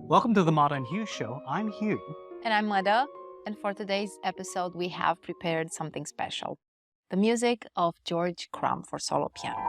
Welcome to the Modern Hugh Show. I'm Hugh. And I'm Mada, and for today's episode we have prepared something special. The music of George Crumb for solo piano.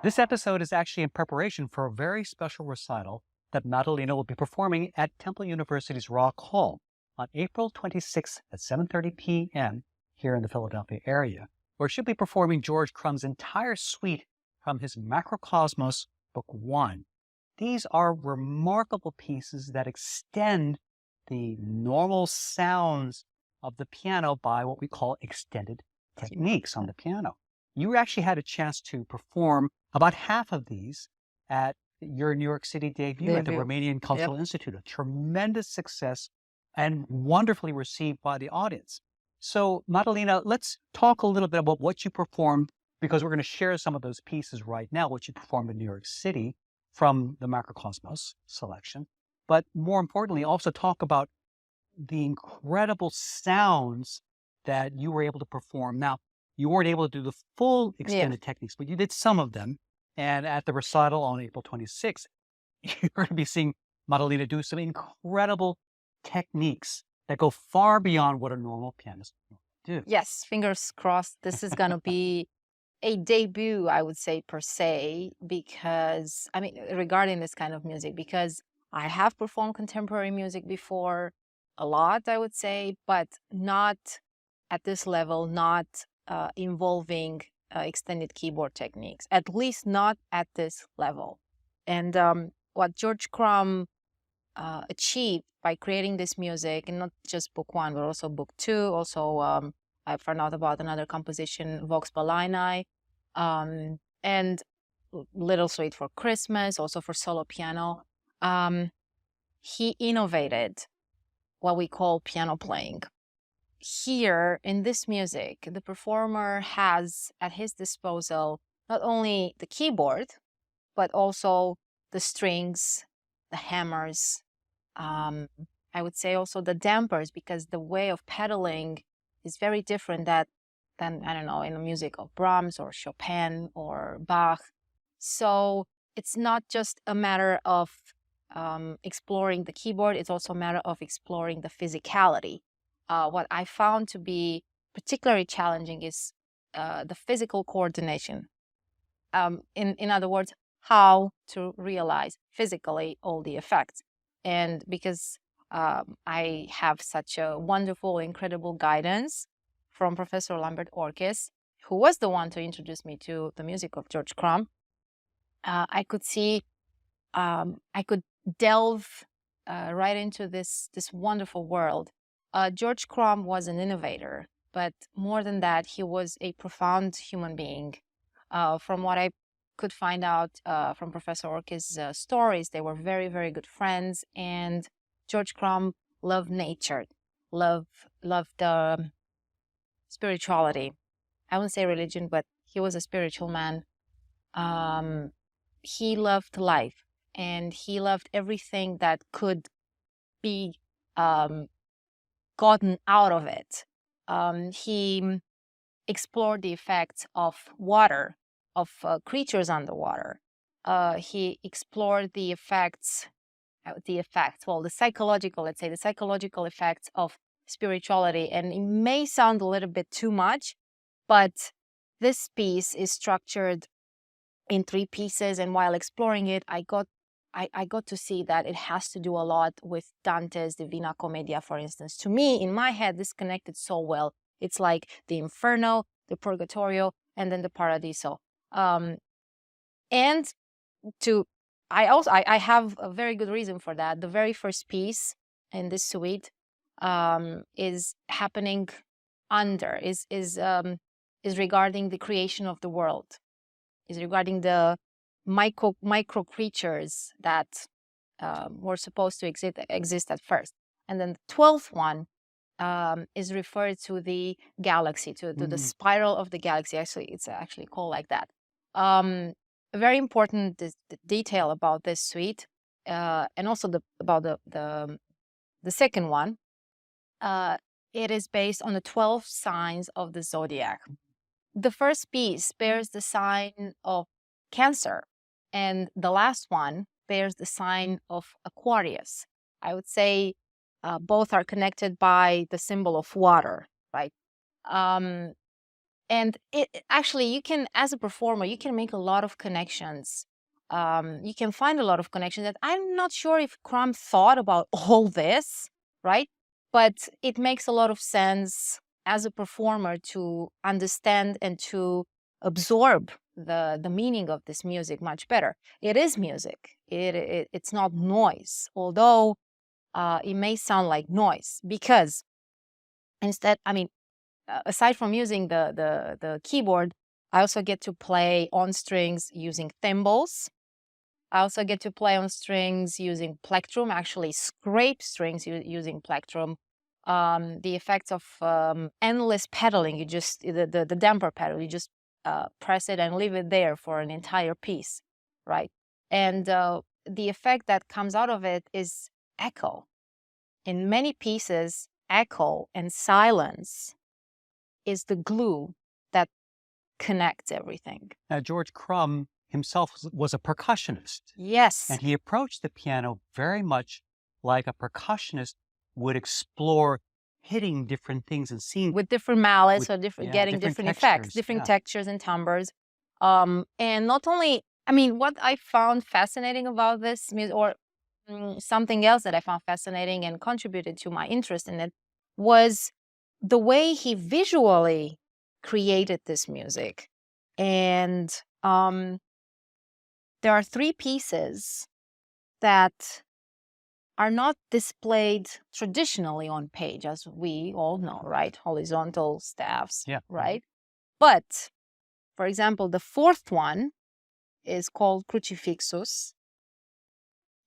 This episode is actually in preparation for a very special recital that Madalina will be performing at Temple University's Rock Hall on April 26th at 7:30 p.m. here in the Philadelphia area, where she'll be performing George Crumb's entire suite from his Makrokosmos Book 1. These are remarkable pieces that extend the normal sounds of the piano by what we call extended techniques on the piano. You actually had a chance to perform about half of these at your New York City debut at the Romanian Cultural Institute. A tremendous success and wonderfully received by the audience. So, Madalina, let's talk a little bit about what you performed, because we're going to share some of those pieces right now, what you performed in New York City from the Makrokosmos selection. But more importantly, also talk about the incredible sounds that you were able to perform. Now, you weren't able to do the full extended techniques, but you did some of them. And at the recital on April 26th, you're going to be seeing Madalina do some incredible techniques that go far beyond what a normal pianist would do. Yes, fingers crossed. This is going to be a debut, I would say, per se, because, regarding this kind of music, because I have performed contemporary music before a lot, I would say, but not at this level, not involving extended keyboard techniques, at least not at this level. And what George Crumb achieved by creating this music, and not just Book 1, but also Book 2, also I found out about another composition, Vox Balaenae, and Little Suite for Christmas, also for solo piano. He innovated what we call piano playing. Here in this music, the performer has at his disposal not only the keyboard, but also the strings, the hammers, I would say also the dampers, because the way of pedaling is very different than, I don't know, in the music of Brahms or Chopin or Bach. So it's not just a matter of exploring the keyboard, it's also a matter of exploring the physicality. What I found to be particularly challenging is the physical coordination. In other words, how to realize physically all the effects. And because I have such a wonderful, incredible guidance from Professor Lambert Orkis, who was the one to introduce me to the music of George Crumb, I could see, I could delve right into this wonderful world. George Crumb was an innovator, but more than that, he was a profound human being. From what I could find out from Professor Orkis' stories, they were very, very good friends, and George Crumb loved nature, loved spirituality. I wouldn't say religion, but he was a spiritual man. He loved life, and he loved everything that could be gotten out of it. He explored the effects of water, of creatures underwater. He explored the psychological, let's say, the psychological effects of spirituality. And it may sound a little bit too much, but this piece is structured in 3 pieces. And while exploring it, I got to see that it has to do a lot with Dante's Divina Commedia, for instance. To me, in my head, this connected so well. It's like the Inferno, the Purgatorio, and then the Paradiso. And I have a very good reason for that. The very first piece in this suite is happening is regarding the creation of the world, is regarding the micro creatures that were supposed to exist at first. And then the 12th one is referred to the galaxy, to the spiral of the galaxy. Actually, it's actually called like that. A very important detail about this suite, and also about the second one. It is based on the 12 signs of the zodiac. The first piece bears the sign of Cancer, and the last one bears the sign of Aquarius. I would say both are connected by the symbol of water, right? And it actually, you can, as a performer, you can make a lot of connections. You can find a lot of connections that I'm not sure if Crumb thought about all this, right? But it makes a lot of sense as a performer to understand and to absorb the meaning of this music much better. It is music. It's not noise, although it may sound like noise, because instead, I mean, aside from using the keyboard, I also get to play on strings using thimbles. I also get to play on strings using plectrum, actually scrape strings using plectrum. The effects of endless pedaling, you just, the damper pedal, you just press it and leave it there for an entire piece, right? And the effect that comes out of it is echo. In many pieces, echo and silence is the glue that connects everything. Now, George Crumb himself was a percussionist. Yes. And he approached the piano very much like a percussionist would explore hitting different things and seeing with different mallets, or getting different effects, different textures and timbres. And not only, I mean, what I found fascinating about this music, or something else that I found fascinating and contributed to my interest in it, was the way he visually created this music. And there are 3 pieces that are not displayed traditionally on page, as we all know, right? Horizontal staffs, right? But, for example, the 4th one is called Crucifixus,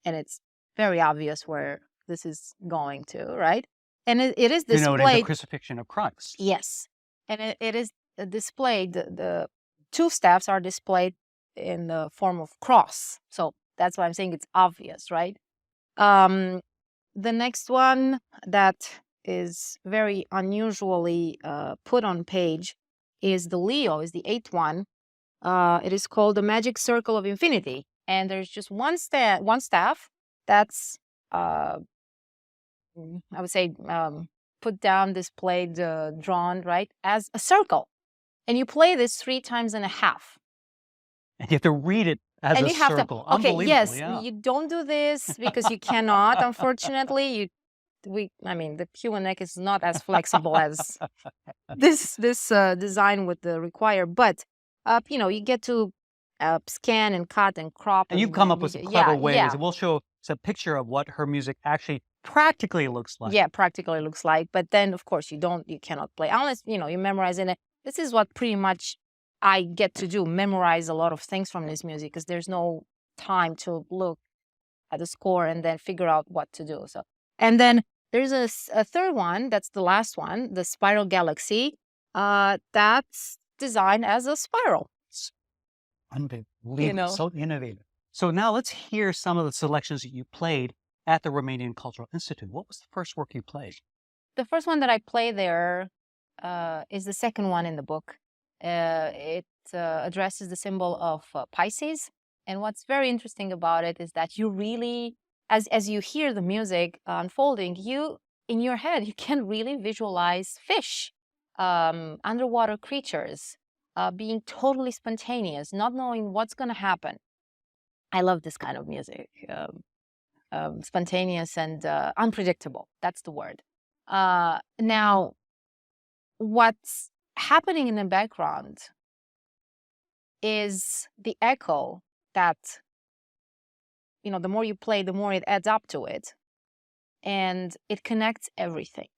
and it's very obvious where this is going to, right? And it is displayed... Denoting the crucifixion of Christ. Yes. And it is displayed, the 2 staffs are displayed in the form of cross. So that's why I'm saying it's obvious, right? The next one that is very unusually put on page is the Leo, is the 8th one. It is called the Magic Circle of Infinity. And there's just one staff that's, I would say, put down, displayed, drawn, right, as a circle. And you play this 3.5 times. And you have to read it as a circle. Okay, yes, you don't do this because you cannot, unfortunately. I mean, the human neck is not as flexible as this design would require. But, you know, you get to scan and cut and crop. And you've come up with some clever ways. And we'll show a picture of what her music actually practically looks like. Yeah, practically looks like. But then, of course, you cannot play unless, you know, you memorize it. This is what pretty much I get to do, memorize a lot of things from this music, because there's no time to look at the score and then figure out what to do. So, and then there's a 3rd one, that's the last one, the Spiral Galaxy. That's designed as a spiral. It's unbelievable, so innovative. So now let's hear some of the selections that you played at the Romanian Cultural Institute. What was the first work you played? The first one that I played there is the 2nd one in the book. It addresses the symbol of Pisces. And what's very interesting about it is that you really, as you hear the music unfolding, in your head, you can really visualize fish, underwater creatures, being totally spontaneous, not knowing what's going to happen. I love this kind of music, spontaneous and unpredictable. That's the word. Now, what's happening in the background is the echo that, you know, the more you play, the more it adds up to it. And it connects everything.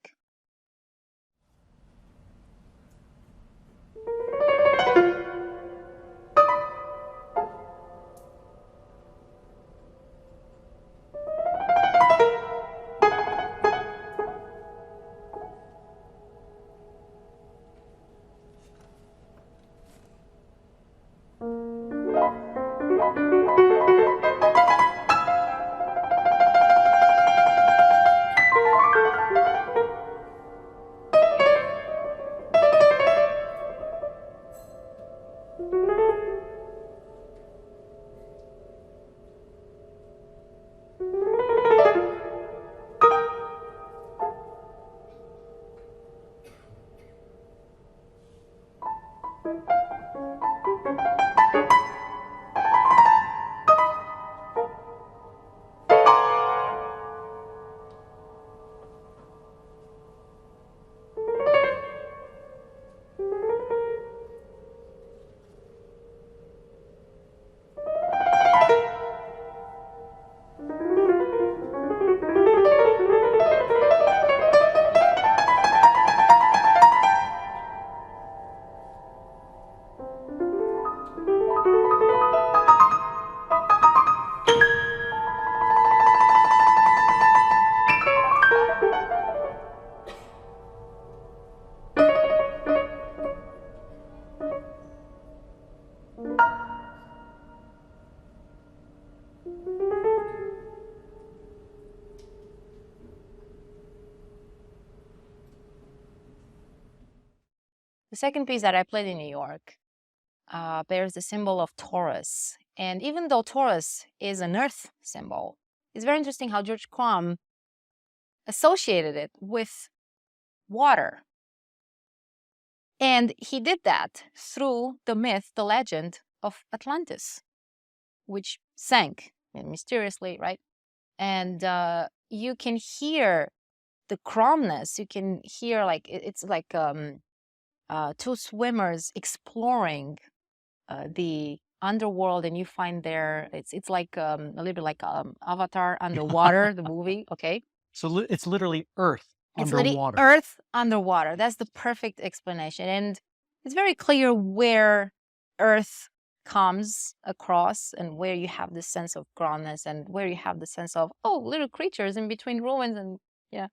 The second piece that I played in New York bears the symbol of Taurus. And even though Taurus is an earth symbol, it's very interesting how George Crumb associated it with water. And he did that through the myth, the legend of Atlantis, which sank mysteriously, right? And you can hear the Crumbness. You can hear like it's like two swimmers exploring the underworld, and you find there it's like a little bit like Avatar underwater, the movie. Okay, So it's literally Earth it's underwater. literally Earth underwater. That's the perfect explanation, and it's very clear where Earth comes across and where you have this sense of groundness and where you have the sense of, oh, little creatures in between ruins. And yeah.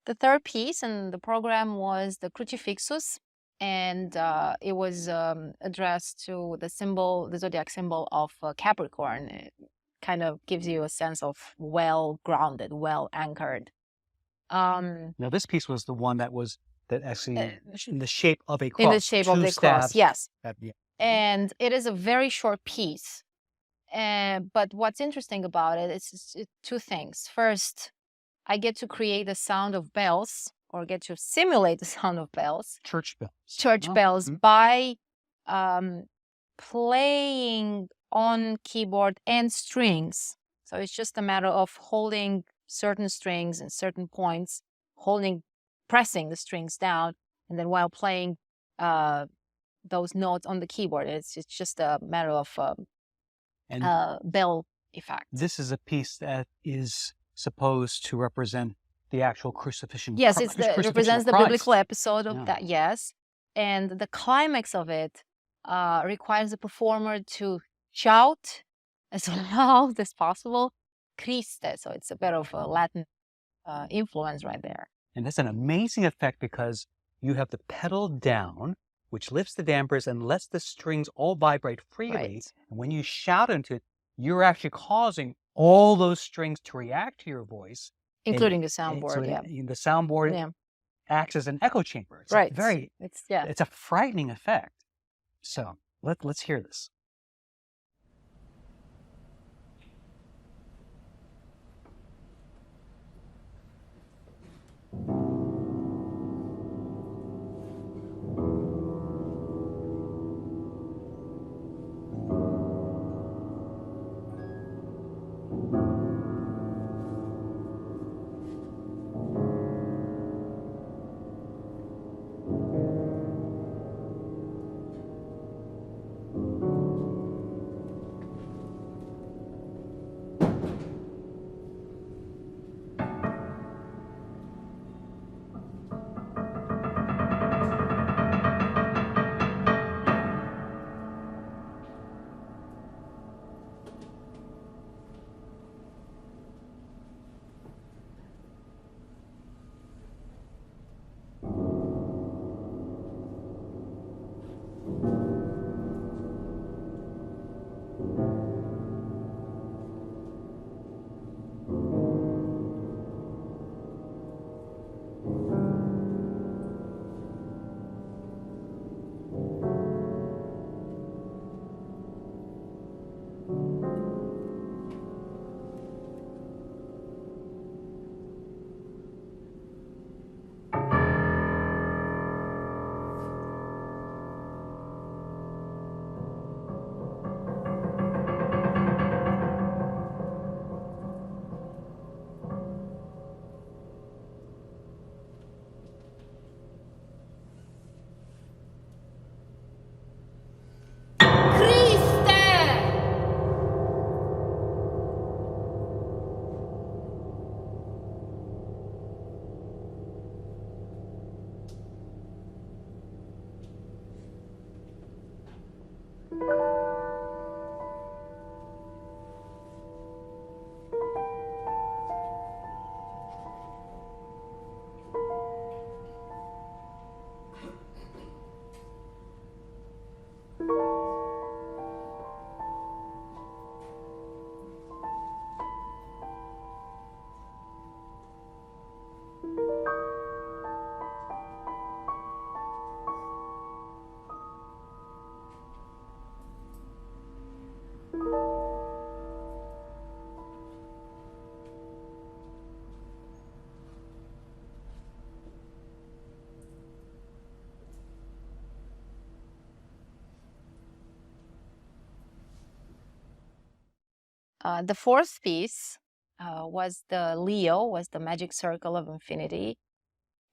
The third piece in the program was the Crucifixus, and it was addressed to the symbol, the zodiac symbol of Capricorn. It kind of gives you a sense of well-grounded, well-anchored. Now, this piece was the one that was actually in the shape of a cross. In the shape of the cross, yes. Yeah. And it is a very short piece. But what's interesting about it is two things. First, I get to create the sound of bells, or get to simulate the sound of bells. Church bells. Church bells by playing on keyboard and strings. So it's just a matter of holding certain strings and certain points, pressing the strings down, and then while playing those notes on the keyboard. It's just a matter of bell effect. This is a piece that is supposed to represent the actual crucifixion. Yes, it represents the biblical episode of that. Yes, and the climax of it requires the performer to shout as loud as possible, Christe. So it's a bit of a Latin influence right there. And that's an amazing effect because you have the pedal down, which lifts the dampers and lets the strings all vibrate freely. Right. And when you shout into it, you're actually causing all those strings to react to your voice. Including the soundboard, so yeah. The soundboard acts as an echo chamber. It's right. It's a frightening effect. So let's hear this. The fourth piece was the Leo, was the magic circle of infinity.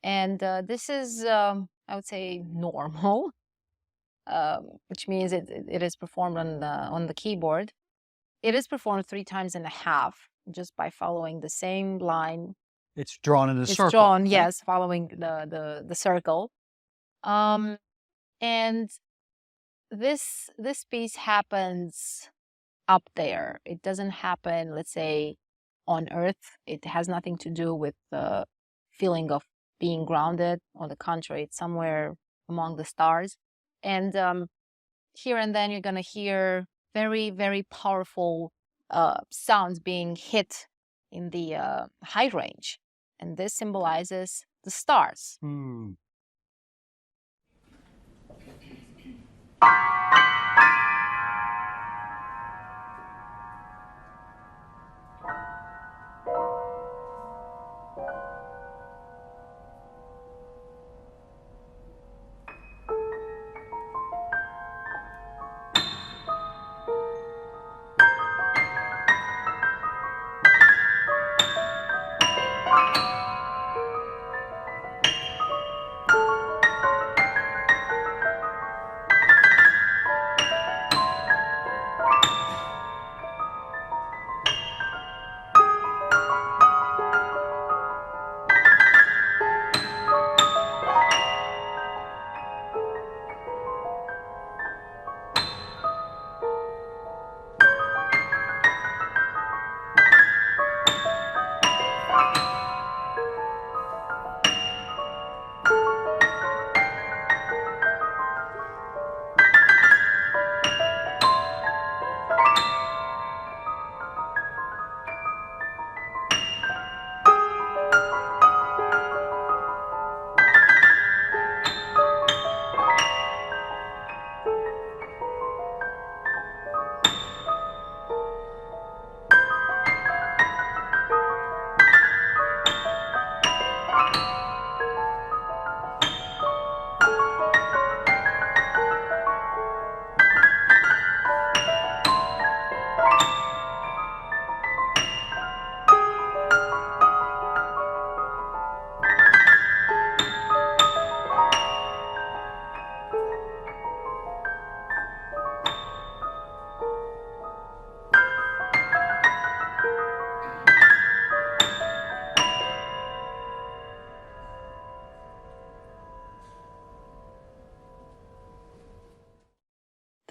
And this is, I would say, normal, which means it is performed on the keyboard. It is performed 3 times and a half, just by following the same line. It's drawn in a circle. It's drawn, right? yes, following the circle. And this piece happens up there. It doesn't happen, let's say, on Earth. It has nothing to do with the feeling of being grounded. On the contrary, it's somewhere among the stars. And here and then you're going to hear very, very powerful sounds being hit in the high range. And this symbolizes the stars.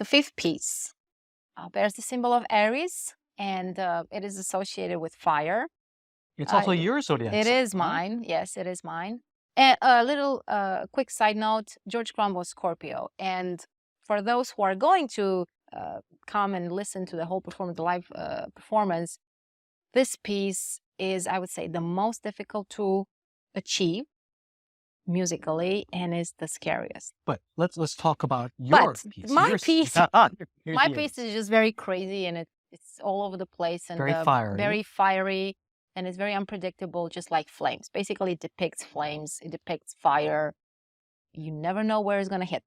fifth piece bears the symbol of Aries, and it is associated with fire. It's also your zodiac It sign, is huh? mine. Yes, it is mine. And a little quick side note, George Crumb was Scorpio. And for those who are going to come and listen to the whole performance, the live performance, this piece is, I would say, the most difficult to achieve musically and is the scariest. But let's talk about your piece. My Yours- piece, Here's my yours. piece is just very crazy, and it's all over the place and Very fiery. very fiery, and it's very unpredictable, just like flames. Basically, it depicts flames. It depicts fire. You never know where it's gonna hit.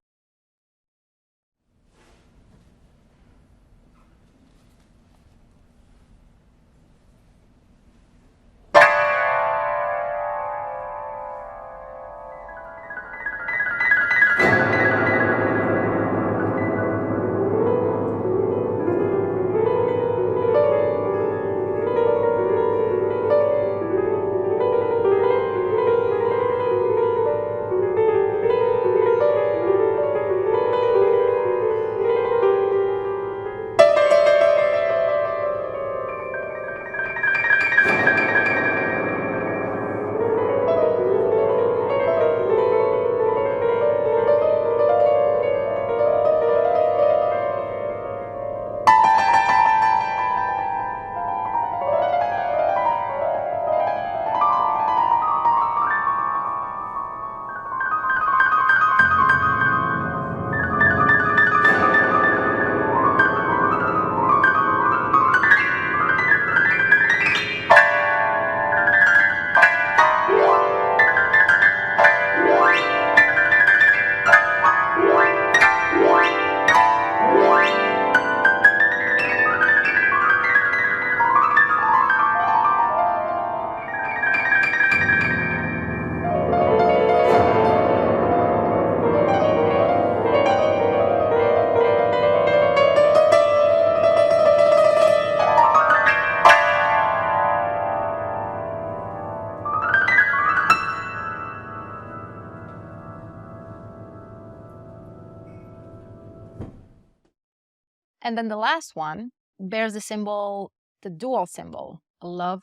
And then the last one bears the symbol, the dual symbol, love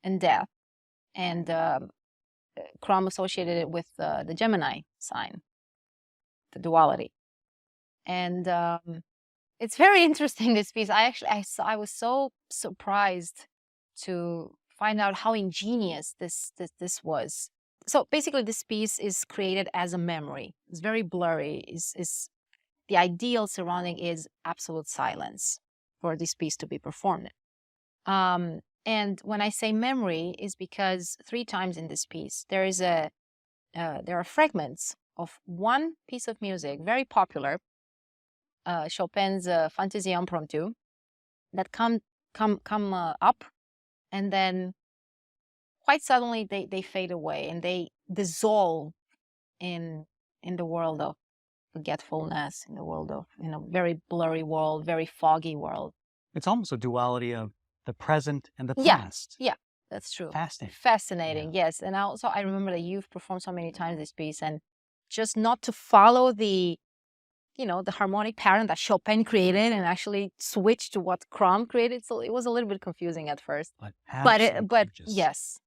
and death. And Crumb associated it with the Gemini sign, the duality. And it's very interesting, this piece. I was so surprised to find out how ingenious this was. So basically, this piece is created as a memory. It's very blurry. Is the ideal surrounding is absolute silence for this piece to be performed. And when I say memory, is because 3 times in this piece there are fragments of one piece of music, very popular, Chopin's Fantaisie Impromptu, that come up, and then quite suddenly they fade away and they dissolve in the world of forgetfulness, in the world of, very blurry world, very foggy world. It's almost a duality of the present and the Yeah. past. Yeah, that's true. Fascinating. Fascinating, yes. And also, I remember that you've performed so many times this piece, and just not to follow the harmonic pattern that Chopin created and actually switch to what Crumb created. So it was a little bit confusing at first. But But gorgeous. yes.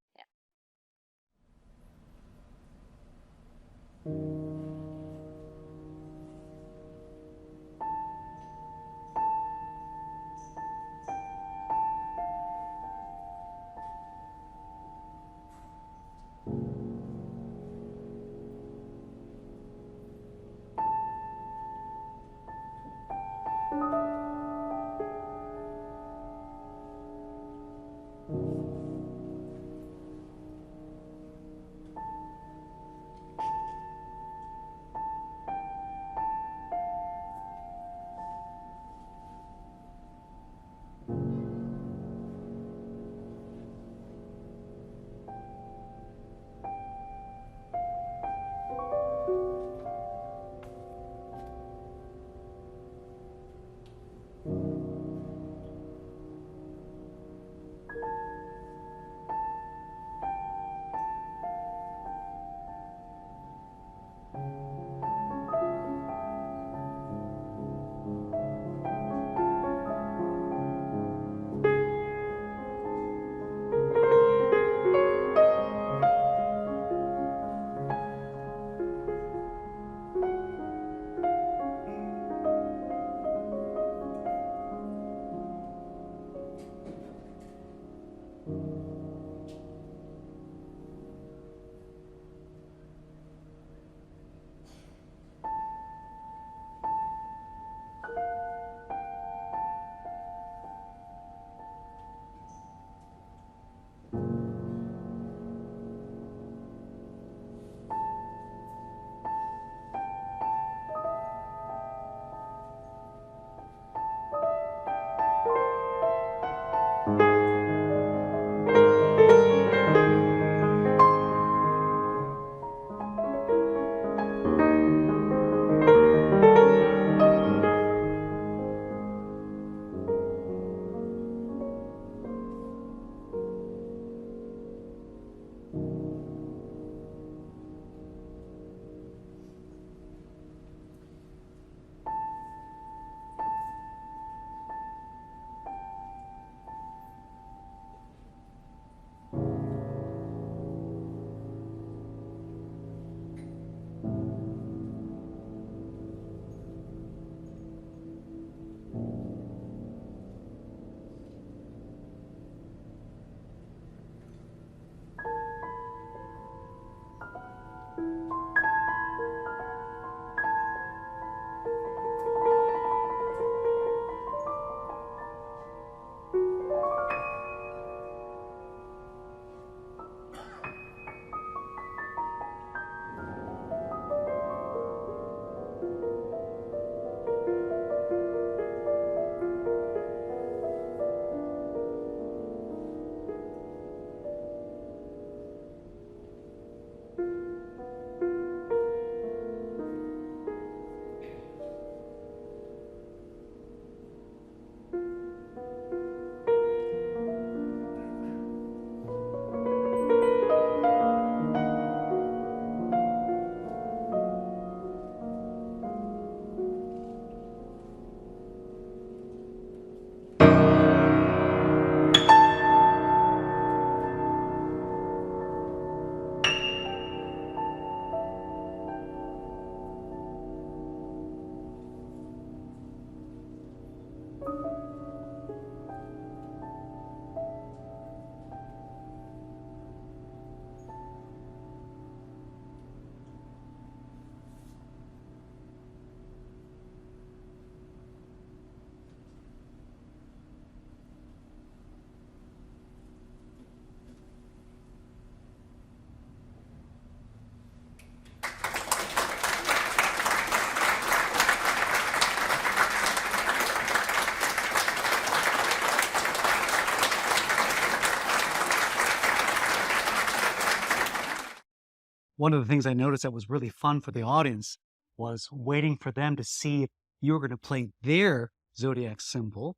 one of the things I noticed that was really fun for the audience was waiting for them to see if you were going to play their zodiac symbol.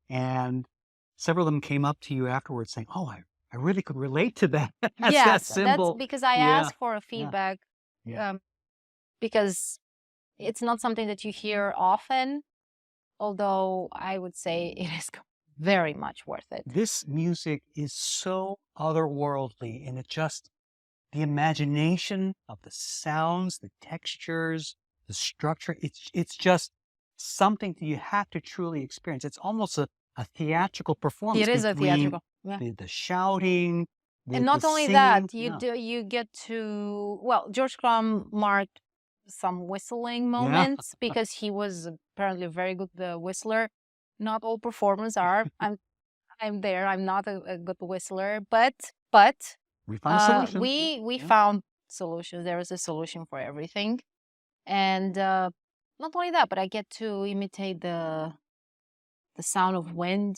And several of them came up to you afterwards saying, oh, I really could relate to that. That's that Yes, that's symbol. because I Yeah, asked for a yeah, feedback yeah. because it's not something that you hear often, although I would say it is very much worth it. This music is so otherworldly, and it just, the imagination of the sounds, the textures, the structure, it's just something that you have to truly experience. It's almost a theatrical performance It is a between theatrical, yeah. the shouting, And the not only singing. that, Yeah. you get to, well, George Crumb marked some whistling Yeah. moments because he was apparently a very good whistler. Not all performers are. I'm there. I'm not a good whistler, but We found a solution. we Yeah. found solutions. There is a solution for everything, and not only that, but I get to imitate the sound of wind,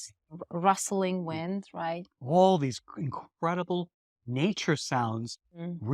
rustling wind, right? All these incredible nature sounds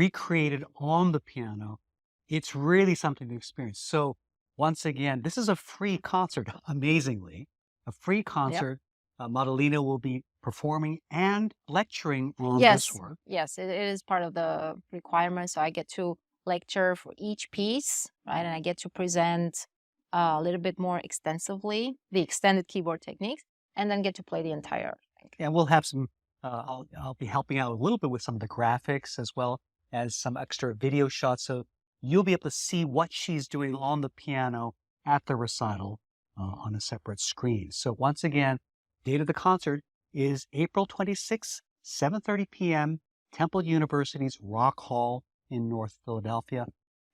recreated on the piano. It's really something to experience. So once again, this is a free concert, amazingly. A free concert. Madalina will be performing and lecturing on this work. Yes, it is part of the requirements. So I get to lecture for each piece, right? And I get to present a little bit more extensively the extended keyboard techniques, and then get to play the entire thing. And we'll have some, I'll be helping out a little bit with some of the graphics as well as some extra video shots. So you'll be able to see what she's doing on the piano at the recital on a separate screen. So once again, date of the concert is April 26th, 7:30 p.m., Temple University's Rock Hall in North Philadelphia.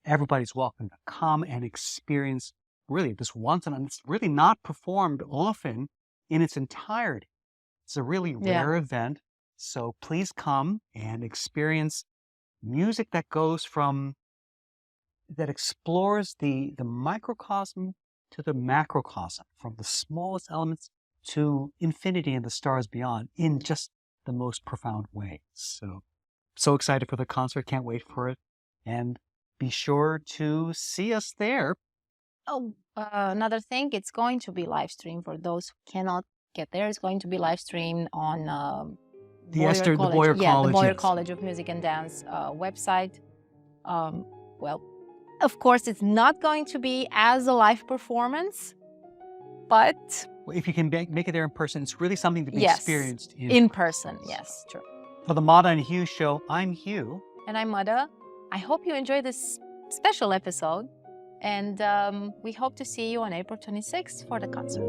Everybody's welcome to come and experience really this once, and it's really not performed often in its entirety. It's a really rare event. So please come and experience music that goes from, that explores the microcosm to the macrocosm, from the smallest elements to infinity and the stars beyond, in just the most profound way. So excited for the concert. Can't wait for it. And be sure to see us there. Oh, another thing, it's going to be live streamed for those who cannot get there. It's going to be live streamed on The Boyer College, College of Music and Dance website. Well, of course, it's not going to be as a live performance, but if you can make it there in person, it's really something to be experienced in person. Yes, true. For the Mada and Hugh Show, I'm Hugh. And I'm Mada. I hope you enjoyed this special episode. And we hope to see you on April 26th for the concert.